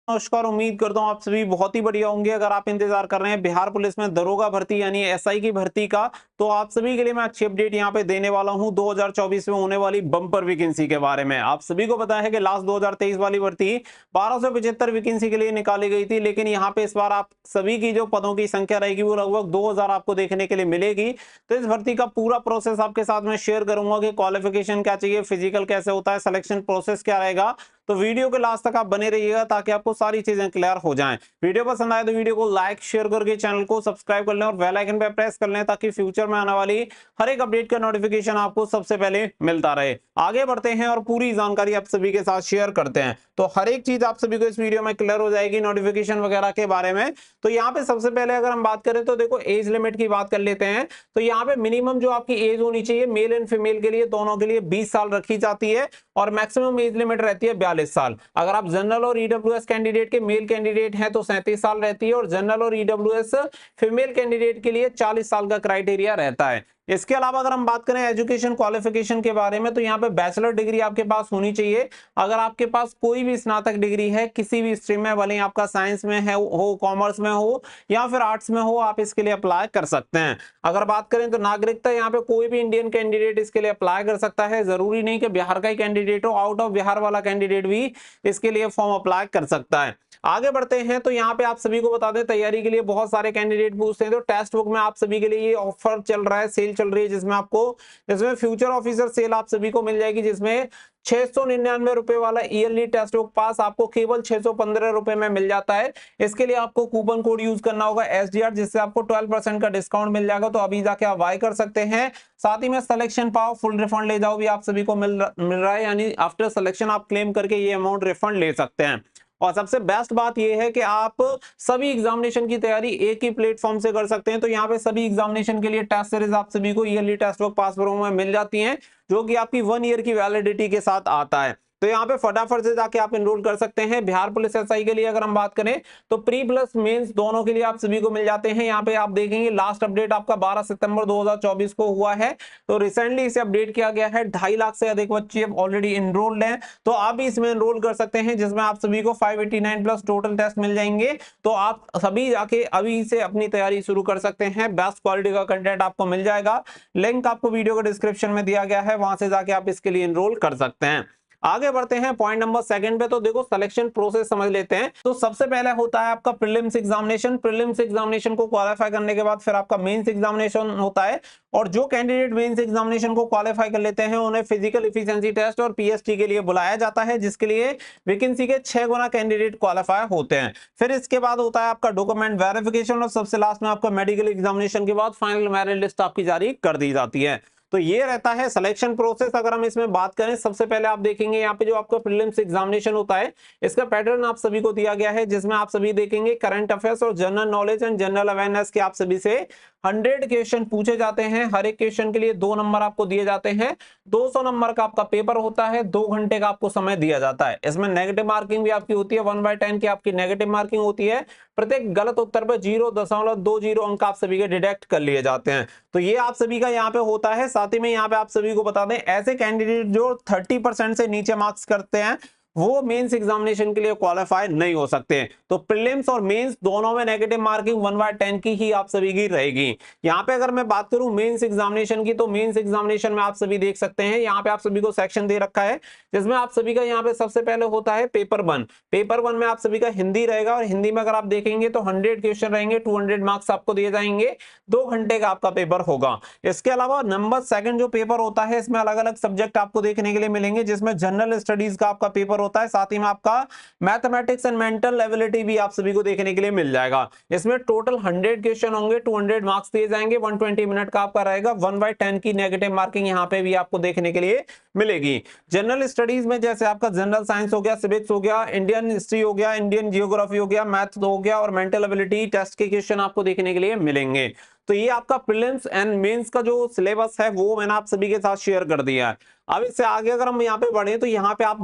नमस्कार, उम्मीद करता हूँ आप सभी बहुत ही बढ़िया होंगे। अगर आप इंतजार कर रहे हैं बिहार पुलिस में दरोगा भर्ती यानी एसआई की भर्ती का, तो आप सभी के लिए मैं अच्छी अपडेट यहाँ पे देने वाला हूँ 2024 में होने वाली बम्पर वैकेंसी के बारे में। आप सभी को पता है कि लास्ट 2023 वाली भर्ती 1275 वैकेंसी के लिए निकाली गई थी, लेकिन यहाँ पे इस बार आप सभी की जो पदों की संख्या रहेगी वो लगभग 2000 आपको देखने के लिए मिलेगी। तो इस भर्ती का पूरा प्रोसेस आपके साथ में शेयर करूंगा कि क्वालिफिकेशन क्या चाहिए, फिजिकल कैसे होता है, सिलेक्शन प्रोसेस क्या रहेगा। तो वीडियो के लास्ट तक आप बने रहिएगा ताकि आपको सारी चीजें क्लियर हो जाएं। वीडियो पसंद आए तो वीडियो को लाइक शेयर करके चैनल को सब्सक्राइब कर लें और बेल आइकन पे प्रेस कर लें ताकि फ्यूचर में आने वाली हर एक अपडेट का नोटिफिकेशन आपको सबसे पहले मिलता रहे। आगे बढ़ते हैं और पूरी जानकारी आप सभी के साथ शेयर करते हैं, तो हर एक चीज आप सभी को इस वीडियो में क्लियर हो जाएगी नोटिफिकेशन वगैरह के बारे में। तो यहाँ पे सबसे पहले अगर हम बात करें तो देखो एज लिमिट की बात कर लेते हैं। तो यहाँ पे मिनिमम जो आपकी एज होनी चाहिए मेल एंड फीमेल के लिए दोनों के लिए 20 साल रखी जाती है और मैक्सिमम एज लिमिट रहती है 42 साल। अगर आप जनरल और ईडब्ल्यूएस कैंडिडेट के मेल कैंडिडेट हैं तो 37 साल रहती है और जनरल और ईडब्ल्यूएस फीमेल कैंडिडेट के लिए 40 साल का क्राइटेरिया रहता है। इसके अलावा अगर हम बात करें एजुकेशन क्वालिफिकेशन के बारे में तो यहाँ पे बैचलर डिग्री आपके पास होनी चाहिए। अगर आपके पास कोई भी स्नातक डिग्री है किसी भी स्ट्रीम में, भले आपका साइंस में है हो, कॉमर्स में हो या फिर आर्ट्स में हो, आप इसके लिए अप्लाई कर सकते हैं। अगर बात करें तो नागरिकता, यहाँ पे कोई भी इंडियन कैंडिडेट इसके लिए अप्लाई कर सकता है, जरूरी नहीं कि बिहार का ही कैंडिडेट हो, आउट ऑफ बिहार वाला कैंडिडेट भी इसके लिए फॉर्म अप्लाई कर सकता है। आगे बढ़ते हैं तो यहाँ पे आप सभी को बता दें तैयारी के लिए बहुत सारे कैंडिडेट पूछते हैं, तो टेक्स्ट बुक में आप सभी के लिए ये ऑफर चल रहा है, सेल चल रही है, जिसमें फ्यूचर ऑफिसर सेल आप सभी को मिल जाएगी, जिसमें 699 रुपए वाला ईयरली टेक्स्ट बुक पास आपको केवल 615 रुपए में मिल जाता है। इसके लिए आपको कूपन कोड यूज करना होगा SDR, जिससे आपको 12% का डिस्काउंट मिल जाएगा। तो अभी जाके आप बाय कर सकते हैं। साथ ही में सिलेक्शन पाओ फुल रिफंड ले जाओ भी आप सभी को मिल रहा है, यानी आफ्टर सिलेक्शन आप क्लेम करके ये अमाउंट रिफंड ले सकते हैं। और सबसे बेस्ट बात यह है कि आप सभी एग्जामिनेशन की तैयारी एक ही प्लेटफॉर्म से कर सकते हैं। तो यहाँ पे सभी एग्जामिनेशन के लिए टेस्ट सीरीज आप सभी को ईयरली टेस्ट बुक पास प्रोमो में मिल जाती हैं, जो कि आपकी 1 ईयर की वैलिडिटी के साथ आता है। तो यहाँ पे फटाफट से जाके आप एनरोल कर सकते हैं। बिहार पुलिस एसआई के लिए अगर हम बात करें तो प्री प्लस मेंस दोनों के लिए आप सभी को मिल जाते हैं। यहाँ पे आप देखेंगे लास्ट अपडेट आपका 12 सितंबर 2024 को हुआ है, तो रिसेंटली इसे अपडेट किया गया है। 2.5 लाख से अधिक बच्चे ऑलरेडी एनरोल्ड हैं, तो आप भी इसमें एनरोल कर सकते हैं, जिसमें आप सभी को 589 प्लस टोटल टेस्ट मिल जाएंगे। तो आप सभी जाके अभी से अपनी तैयारी शुरू कर सकते हैं। बेस्ट क्वालिटी का कंटेंट आपको मिल जाएगा, लिंक आपको वीडियो के डिस्क्रिप्शन में दिया गया है, वहां से जाके आप इसके लिए एनरोल कर सकते हैं। आगे बढ़ते हैं पॉइंट नंबर 2 पे। तो देखो सिलेक्शन प्रोसेस समझ लेते हैं। तो सबसे पहले होता है आपका प्रीलिम्स एग्जामिनेशन। प्रीलिम्स एग्जामिनेशन को क्वालिफाई करने के बाद फिर आपका मेंस एग्जामिनेशन होता है, और जो कैंडिडेट मेंस एग्जामिनेशन को क्वालिफाई कर लेते हैं उन्हें फिजिकल एफिशिएंसी टेस्ट और पीएसटी के लिए बुलाया जाता है, जिसके लिए वैकेंसी के 6 गुना कैंडिडेट क्वालिफाई होते हैं। फिर इसके बाद होता है आपका डॉक्यूमेंट वेरिफिकेशन और सबसे लास्ट में आपका मेडिकल एग्जामिनेशन के बाद फाइनल मेरिट लिस्ट आपकी जारी कर दी जाती है। तो ये रहता है सिलेक्शन प्रोसेस। अगर हम इसमें बात करें, सबसे पहले आप देखेंगे यहाँ पे जो आपका प्रीलिम्स एग्जामिनेशन होता है, इसका पैटर्न आप सभी को दिया गया है, जिसमें आप सभी देखेंगे करंट अफेयर्स और general knowledge and general awareness के आप सभी से 100 क्वेश्चन पूछे जाते हैं। हर एक क्वेश्चन के लिए 2 नंबर आपको दिए जाते हैं। 200 नंबर का आपका पेपर होता है, 2 घंटे का आपको समय दिया जाता है। इसमें नेगेटिव मार्किंग भी आपकी होती है, 1/10 की आपकी नेगेटिव मार्किंग होती है। प्रत्येक गलत उत्तर पर 0.20 अंक आप सभी के डिडक्ट कर लिए जाते हैं। तो ये आप सभी का यहाँ पे होता है। साथ ही में यहाँ पे आप सभी को बता दें, ऐसे कैंडिडेट जो 30% से नीचे मार्क्स करते हैं वो मेंस एग्जामिनेशन के लिए क्वालिफाई नहीं हो सकते। तो प्रीलिम्स और मेंस दोनों में नेगेटिव मार्किंग 1/10 की ही आप सभी की रहेगी। यहाँ पे अगर मैं बात करूं मेंस एग्जामिनेशन की, तो मेंस एग्जामिनेशन में आप सभी देख सकते हैं यहाँ पे आप सभी को सेक्शन दे रखा है, जिसमें आप सभी का यहाँ पे सबसे पहले होता है पेपर 1। पेपर 1 में आप सभी का हिंदी रहेगा, और हिंदी में अगर आप देखेंगे तो 100 क्वेश्चन रहेंगे, 200 मार्क्स आपको दिए जाएंगे, 2 घंटे का आपका पेपर होगा। इसके अलावा नंबर 2 जो पेपर होता है, इसमें अलग अलग सब्जेक्ट आपको देखने के लिए मिलेंगे, जिसमें जनरल स्टडीज का आपका पेपर होता है, साथ ही में आपका मैथमेटिक्स एंड मेंटल एबिलिटी भी आप सभी को देखने के लिए मिल जाएगा। इसमें टोटल 100 क्वेश्चन होंगे, 200 मार्क्स दिए जाएंगे, 120 मिनट का आपका रहेगा। 1/10 की नेगेटिव मार्किंग यहाँ पे भी आपको देखने के लिए मिलेगी। जनरल स्टडीज में जैसे आपका जनरल साइंस हो गया, सिविक्स हो गया, इंडियन हिस्ट्री हो गया, इंडियन जियोग्राफी हो गया, मैथ हो गया, और मेंटल एबिलिटी टेस्ट के क्वेश्चन आपको देखने के लिए मिलेंगे। तो ये आपका प्रीलिम्स एंड मेंस का जो सिलेबस है वो मैंने आप सभी के साथ शेयर कर दिया है। अब इससे आगे अगर हम यहाँ पे बढ़े तो यहाँ पे आप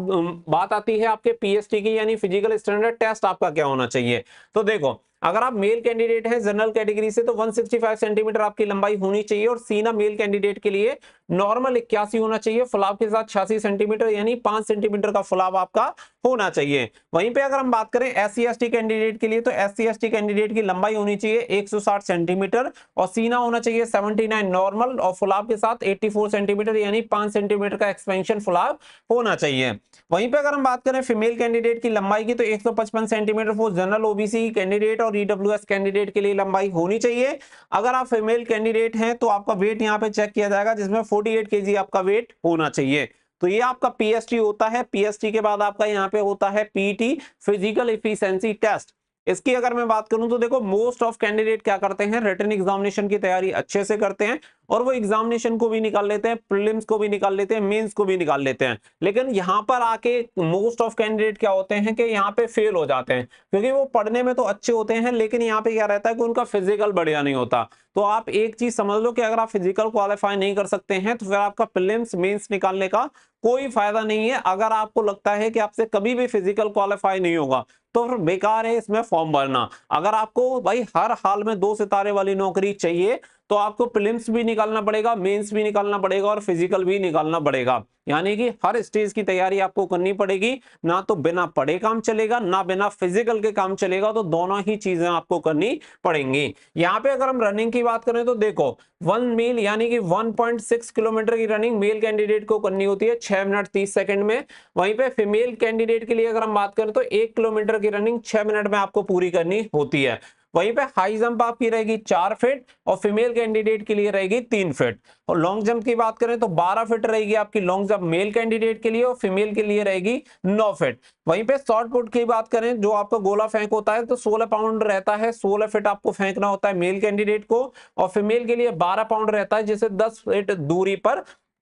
बात आती है आपके पीएसटी की, यानी फिजिकल स्टैंडर्ड टेस्ट आपका क्या होना चाहिए। तो देखो अगर आप मेल कैंडिडेट हैं जनरल कैटेगरी से तो 165 सेंटीमीटर आपकी लंबाई होनी चाहिए और सीना मेल कैंडिडेट के लिए नॉर्मल 81 होना चाहिए, फुलाव के साथ 86 सेंटीमीटर यानी 5 सेंटीमीटर का फुलाव आपका होना चाहिए। वहीं पे अगर हम बात करें SC ST कैंडिडेट के लिए तो SC ST कैंडिडेट की लंबाई होनी चाहिए 160 सेंटीमीटर और सीना होना चाहिए 79 नॉर्मल और फुलाव के साथ 84 सेंटीमीटर यानी 5 सेंटीमीटर का एक्सपेंशन फुलाव होना चाहिए। वहीं पे अगर हम बात करें फीमेल कैंडिडेट की लंबाई की तो 155 centimetre for general OBC candidate और EWS कैंडिडेट के लिए लंबाई होनी चाहिए। अगर आप फीमेल कैंडिडेट हैं तो आपका वेट यहाँ पे चेक किया जाएगा जिसमें 48 kg आपका वेट होना चाहिए। तो ये आपका PST होता है। PST के बाद आपका यहाँ पे होता है PT फिजिकल एफिशिएंसी टेस्ट। इसकी अगर मैं बात करूं तो देखो मोस्ट ऑफ कैंडिडेट क्या करते हैं, रिटन एग्जामिनेशन की तैयारी अच्छे से करते हैं और वो एग्जामिनेशन को भी निकाल लेते हैं, प्रीलिम्स को भी निकाल लेते हैं, मेंस को भी निकाल लेते हैं। लेकिन यहाँ पर आके मोस्ट ऑफ कैंडिडेट क्या होते हैं कि यहाँ पे फेल हो जाते हैं क्योंकि वो पढ़ने में तो अच्छे होते हैं लेकिन यहाँ पे क्या रहता है कि उनका फिजिकल बढ़िया नहीं होता। तो आप एक चीज समझ लो कि अगर आप फिजिकल क्वालिफाई नहीं कर सकते हैं तो फिर आपका प्रीलिम्स मेंस निकालने का कोई फायदा नहीं है। अगर आपको लगता है कि आपसे कभी भी फिजिकल क्वालिफाई नहीं होगा तो फिर बेकार है इसमें फॉर्म भरना। अगर आपको भाई हर हाल में 2 सितारे वाली नौकरी चाहिए तो आपको प्रीलिम्स भी निकालना पड़ेगा, मेंस भी निकालना पड़ेगा और फिजिकल भी निकालना पड़ेगा। यानी कि हर स्टेज की तैयारी आपको करनी पड़ेगी। ना तो बिना पढ़े काम चलेगा ना बिना फिजिकल के काम चलेगा, तो दोनों ही चीजें आपको करनी पड़ेंगी। यहाँ पे अगर हम रनिंग की बात करें तो देखो 1 मील यानी कि 1.6 किलोमीटर की रनिंग मेल कैंडिडेट को करनी होती है 6 मिनट 30 सेकंड में। वहीं पे फीमेल कैंडिडेट के लिए अगर हम बात करें तो 1 किलोमीटर की रनिंग 6 मिनट में आपको पूरी करनी होती है। वहीं पे हाई जंप आपकी रहेगी 4 फीट और फीमेल कैंडिडेट के लिए रहेगी 3 फीट। और लॉन्ग जंप की बात करें तो 12 फीट रहेगी आपकी लॉन्ग जंप मेल कैंडिडेट के लिए और फीमेल के लिए रहेगी 9 फीट। वहीं पे शॉर्ट पुट की बात करें जो आपका गोला फेंक होता है तो 16 पाउंड रहता है, 16 फीट आपको फेंकना होता है मेल कैंडिडेट को और फीमेल के लिए 12 पाउंड रहता है जिसे 10 फीट दूरी पर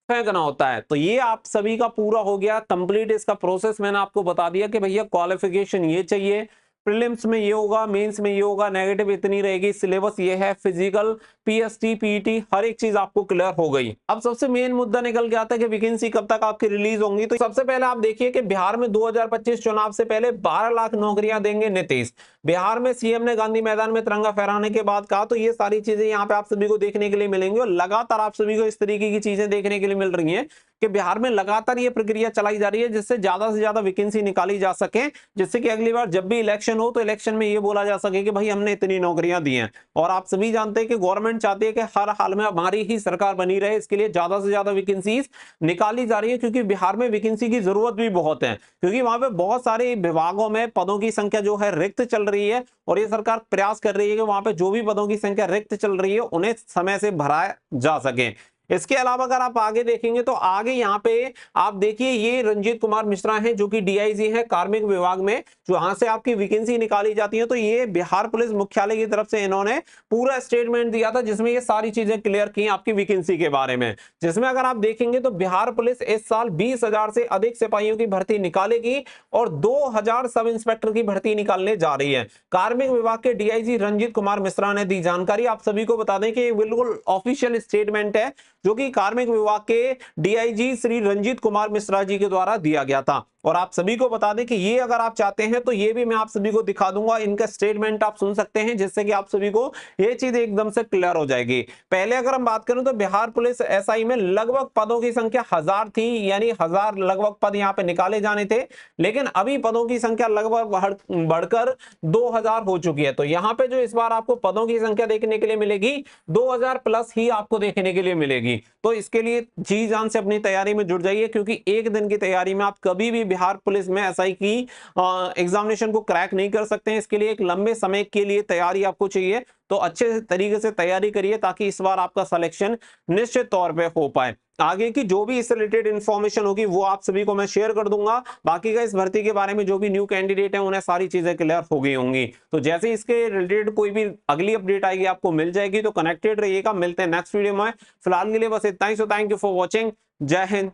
फेंकना होता है। तो ये आप सभी का पूरा हो गया कंप्लीट। इसका प्रोसेस मैंने आपको बता दिया कि भैया क्वालिफिकेशन ये चाहिए, प्रीलिम्स में ये होगा, मेंस में ये होगा, नेगेटिव इतनी रहेगी, सिलेबस ये है, फिजिकल PST PET हर एक चीज आपको क्लियर हो गई। अब सबसे मेन मुद्दा निकल के आता है कि वैकेंसी कब तक आपकी रिलीज होंगी। तो सबसे पहले आप देखिए कि बिहार में 2025 चुनाव से पहले 12 लाख नौकरियां देंगे नीतीश। बिहार में CM ने गांधी मैदान में तिरंगा फहराने के बाद कहा, तो ये सारी चीजें यहाँ पे आप सभी को देखने के लिए मिलेंगी और लगातार आप सभी को इस तरीके की चीजें देखने के लिए मिल रही है कि बिहार में लगातार ये प्रक्रिया चलाई जा रही है जिससे ज्यादा से ज्यादा वैकेंसी निकाली जा सके, जिससे कि अगली बार जब भी इलेक्शन हो तो इलेक्शन में ये बोला जा सके कि भाई हमने इतनी नौकरियां दी हैं। और आप सभी जानते हैं कि गवर्नमेंट चाहती है कि हर हाल में हमारी ही सरकार बनी रहे, इसके लिए ज्यादा से ज्यादा वैकेंसीज निकाली जा रही है क्योंकि बिहार में वैकेंसी की जरूरत भी बहुत है क्योंकि वहां पे बहुत सारे विभागों में पदों की संख्या जो है रिक्त चल रही है और ये सरकार प्रयास कर रही है कि वहां पे जो भी पदों की संख्या रिक्त चल रही है उन्हें समय से भराया जा सके। इसके अलावा अगर आप आगे देखेंगे तो आगे यहाँ पे आप देखिए ये रंजीत कुमार मिश्रा हैं जो कि DIG है कार्मिक विभाग में, जो यहां से आपकी वैकेंसी निकाली जाती है। तो ये बिहार पुलिस मुख्यालय की तरफ से इन्होंने पूरा स्टेटमेंट दिया था जिसमें ये सारी चीजें क्लियर की आपकी वैकेंसी के बारे में, जिसमें अगर आप देखेंगे तो बिहार पुलिस इस साल 20,000 से अधिक सिपाहियों की भर्ती निकालेगी और 2,000 सब इंस्पेक्टर की भर्ती निकालने जा रही है। कार्मिक विभाग के DIG रंजीत कुमार मिश्रा ने दी जानकारी। आप सभी को बता दें कि बिल्कुल ऑफिशियल स्टेटमेंट है जो कि कार्मिक विभाग के DIG श्री रंजीत कुमार मिश्रा जी के द्वारा दिया गया था। और आप सभी को बता दें कि ये अगर आप चाहते हैं तो ये भी मैं आप सभी को दिखा दूंगा, इनका स्टेटमेंट आप सुन सकते हैं जिससे कि आप सभी को ये चीज एकदम से क्लियर हो जाएगी। पहले अगर हम बात करें तो बिहार पुलिस SI में लगभग पदों की संख्या 1000 थी, यानी 1000 लगभग पद यहाँ पे निकाले जाने थे, लेकिन अभी पदों की संख्या लगभग बढ़कर 2000 हो चुकी है। तो यहाँ पे जो इस बार आपको पदों की संख्या देखने के लिए मिलेगी 2000 प्लस ही आपको देखने के लिए मिलेगी। तो इसके लिए जी जान से अपनी तैयारी में जुट जाइए क्योंकि एक दिन की तैयारी में आप कभी भी बिहार पुलिस में SI की एग्जामिनेशन को क्रैक नहीं कर सकते हैं। इसके लिए एक लंबे समय के लिए तैयारी आपको चाहिए, तो अच्छे तरीके से तैयारी करिए ताकि इस बार आपका सिलेक्शन निश्चित तौर पे हो पाए। आगे की जो भी इससे रिलेटेड इंफॉर्मेशन होगी वो आप सभी को मैं शेयर कर दूंगा। बाकी का इस भर्ती के बारे में जो भी न्यू कैंडिडेट है उन्हें सारी चीजें क्लियर हो गई होंगी। तो जैसे इसके रिलेटेड कोई भी अगली अपडेट आएगी आपको मिल जाएगी, तो कनेक्टेड रहिएगा। मिलते हैं नेक्स्ट वीडियो में, फिलहाल के लिए बस इतना ही। So thank you for watching. Jai Hind,